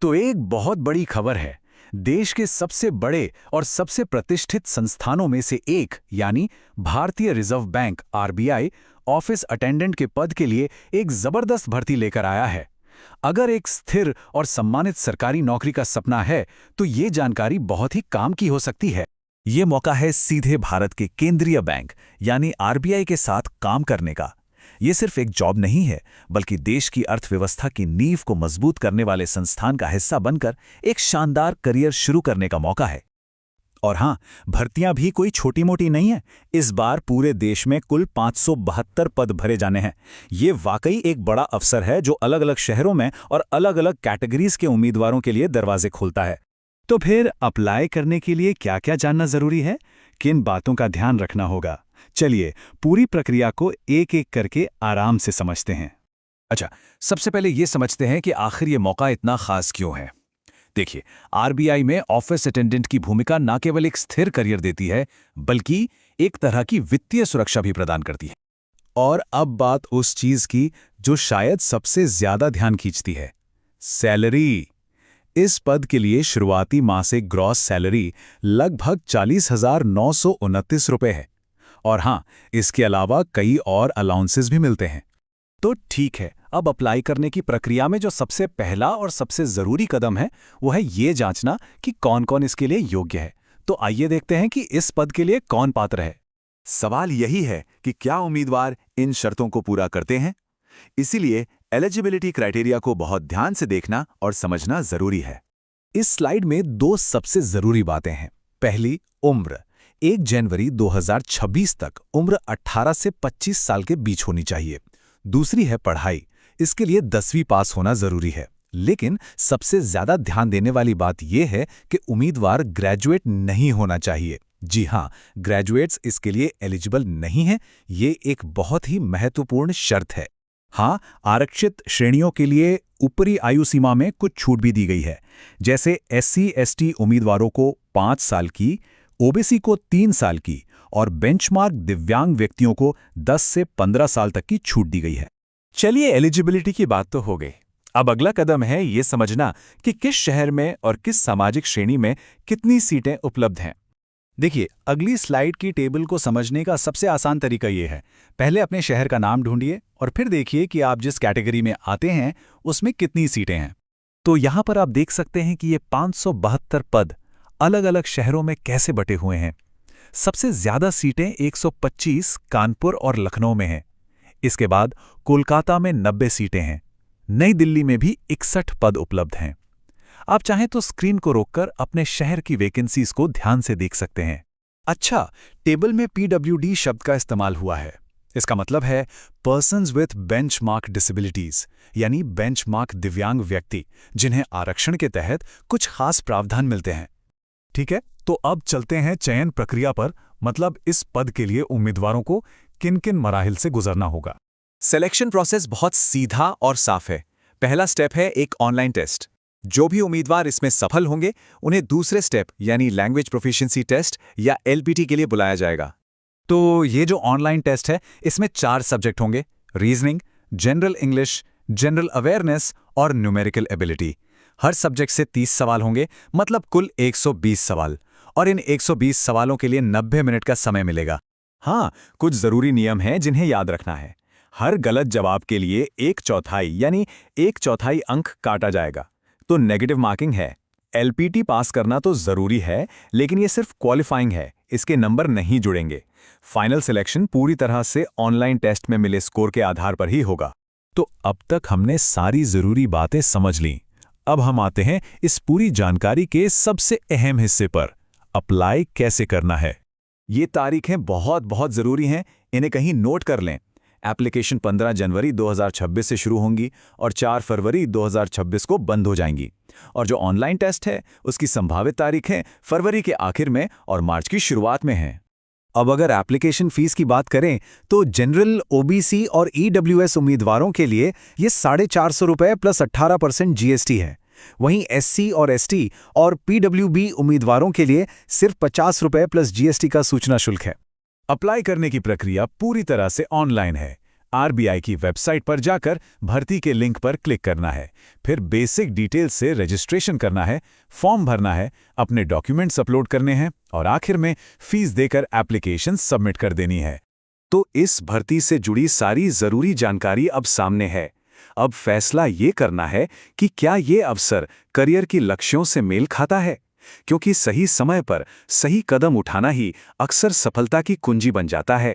तो एक बहुत बड़ी खबर है। देश के सबसे बड़े और सबसे प्रतिष्ठित संस्थानों में से एक यानी भारतीय reserve bank RBI office attendant के पद के लिए एक जबरदस्त भर्ती लेकर आया है। अगर एक स्थिर और सम्मानित सरकारी नौकरी का सपना है तो ये जानकारी बहुत ही काम की हो सकती है। ये मौका है सीधे भारत के केंद्रीय बैंक यानी आरबीआई के साथ काम करने का। ये सिर्फ एक जॉब नहीं है, बल्कि देश की अर्थव्यवस्था की नींव को मजबूत करने वाले संस्थान का हिस्सा बनकर एक शानदार करियर शुरू करने का मौका है। और हां, भर्तियां भी कोई छोटी मोटी नहीं है। इस बार पूरे देश में कुल 572 पद भरे जाने हैं। ये वाकई एक बड़ा अवसर है जो अलग अलग शहरों में और अलग अलग कैटेगरीज के उम्मीदवारों के लिए दरवाजे खोलता है। तो फिर अप्लाई करने के लिए क्या क्या जानना जरूरी है, किन बातों का ध्यान रखना होगा? चलिए पूरी प्रक्रिया को एक एक करके आराम से समझते हैं। अच्छा, सबसे पहले ये समझते हैं कि आखिर ये मौका इतना खास क्यों है। देखिए, आरबीआई में ऑफिस अटेंडेंट की भूमिका न केवल एक स्थिर करियर देती है, बल्कि एक तरह की वित्तीय सुरक्षा भी प्रदान करती है। और अब बात उस चीज की जो शायद सबसे ज्यादा ध्यान खींचती है, सैलरी। इस पद के लिए शुरुआती मासिक ग्रॉस सैलरी लगभग 40,929 रुपए है। और हां, इसके अलावा कई और अलाउंसेस भी मिलते हैं। तो ठीक है, अब अप्लाई करने की प्रक्रिया में जो सबसे पहला और सबसे जरूरी कदम है वो है ये जांचना कि कौन कौन इसके लिए योग्य है। तो आइए देखते हैं कि इस पद के लिए कौन पात्र है। सवाल यही है कि क्या उम्मीदवार इन शर्तों को पूरा करते हैं। इसीलिए एलिजिबिलिटी क्राइटेरिया को बहुत ध्यान से देखना और समझना जरूरी है। इस स्लाइड में दो सबसे जरूरी बातें हैं। पहली, उम्र। 1 जनवरी 2026 तक उम्र 18 से 25 साल के बीच होनी चाहिए। दूसरी है पढ़ाई। इसके लिए 10वीं पास होना जरूरी है। लेकिन सबसे ज्यादा ध्यान देने वाली बात यह है कि उम्मीदवार ग्रेजुएट नहीं होना चाहिए। जी हां, ग्रेजुएट्स इसके लिए एलिजिबल नहीं हैं। ये एक बहुत ही महत्वपूर्ण शर्त है। हाँ, आरक्षित श्रेणियों के लिए ऊपरी आयु सीमा में कुछ छूट भी दी गई है। जैसे SC/ST उम्मीदवारों को 5 साल की, ओबीसी को 3 साल की और बेंचमार्क दिव्यांग व्यक्तियों को 10 से 15 साल तक की छूट दी गई है। चलिए, एलिजिबिलिटी की बात तो हो गई। अब अगला कदम है ये समझना कि किस शहर में और किस सामाजिक श्रेणी में कितनी सीटें उपलब्ध हैं। देखिए, अगली स्लाइड की टेबल को समझने का सबसे आसान तरीका ये है। पहले अपने शहर का नाम ढूंढिए और फिर देखिए कि आप जिस कैटेगरी में आते हैं उसमें कितनी सीटें हैं। तो यहां पर आप देख सकते हैं कि ये 572 पद अलग अलग शहरों में कैसे बटे हुए हैं। सबसे ज्यादा सीटें 125 कानपुर और लखनऊ में हैं। इसके बाद कोलकाता में 90 सीटें हैं। नई दिल्ली में भी 61 पद उपलब्ध हैं। आप चाहें तो स्क्रीन को रोककर अपने शहर की वैकेंसीज को ध्यान से देख सकते हैं। अच्छा, टेबल में PWD शब्द का इस्तेमाल हुआ है। इसका मतलब है पर्सन्स विथ बेंचमार्क डिसेबिलिटीज, यानी बेंचमार्क दिव्यांग व्यक्ति जिन्हें आरक्षण के तहत कुछ खास प्रावधान मिलते हैं। ठीक है, तो अब चलते हैं चयन प्रक्रिया पर। मतलब इस पद के लिए उम्मीदवारों को किन किन मराहिल से गुजरना होगा। सिलेक्शन प्रोसेस बहुत सीधा और साफ है। पहला स्टेप है एक ऑनलाइन टेस्ट। जो भी उम्मीदवार इसमें सफल होंगे उन्हें दूसरे स्टेप यानी लैंग्वेज प्रोफिशिएंसी टेस्ट या LPT के लिए बुलाया जाएगा। तो ये जो ऑनलाइन टेस्ट है इसमें 4 सब्जेक्ट होंगे: reasoning, general English, general awareness और न्यूमेरिकल एबिलिटी। हर सब्जेक्ट से 30 सवाल होंगे, मतलब कुल 120 सवाल। और इन 120 सवालों के लिए 90 मिनट का समय मिलेगा। हाँ, कुछ जरूरी नियम हैं जिन्हें याद रखना है। हर गलत जवाब के लिए 1/4 यानी 1/4 अंक काटा जाएगा, तो नेगेटिव मार्किंग है। LPT पास करना तो जरूरी है, लेकिन ये सिर्फ क्वालिफाइंग है, इसके नंबर नहीं जुड़ेंगे। फाइनल सिलेक्शन पूरी तरह से ऑनलाइन टेस्ट में मिले स्कोर के आधार पर ही होगा। तो अब तक हमने सारी जरूरी बातें समझ लीं। अब हम आते हैं इस पूरी जानकारी के सबसे अहम हिस्से पर, अप्लाई कैसे करना है। ये तारीखें बहुत बहुत जरूरी हैं, इन्हें कहीं नोट कर लें। एप्लीकेशन 15 जनवरी 2026 से शुरू होंगी और 4 फरवरी 2026 को बंद हो जाएंगी। और जो ऑनलाइन टेस्ट है उसकी संभावित तारीखें फरवरी के आखिर में और मार्च की शुरुआत में हैं। अब अगर एप्लीकेशन फीस की बात करें तो जनरल, OBC और EWS उम्मीदवारों के लिए ये 450 रुपये प्लस 18% GST है। वहीं SC और ST और PWB उम्मीदवारों के लिए सिर्फ 50 रुपये प्लस GST का सूचना शुल्क है। अप्लाई करने की प्रक्रिया पूरी तरह से ऑनलाइन है। आरबीआई की वेबसाइट पर जाकर भर्ती के लिंक पर क्लिक करना है। फिर बेसिक डिटेल्स से रजिस्ट्रेशन करना है, फॉर्म भरना है, अपने डॉक्यूमेंट्स अपलोड करने हैं और आखिर में फीस देकर एप्लीकेशन सबमिट कर देनी है। तो इस भर्ती से जुड़ी सारी जरूरी जानकारी अब सामने है। अब फैसला ये करना है कि क्या ये अवसर करियर की लक्ष्यों से मेल खाता है, क्योंकि सही समय पर सही कदम उठाना ही अक्सर सफलता की कुंजी बन जाता है।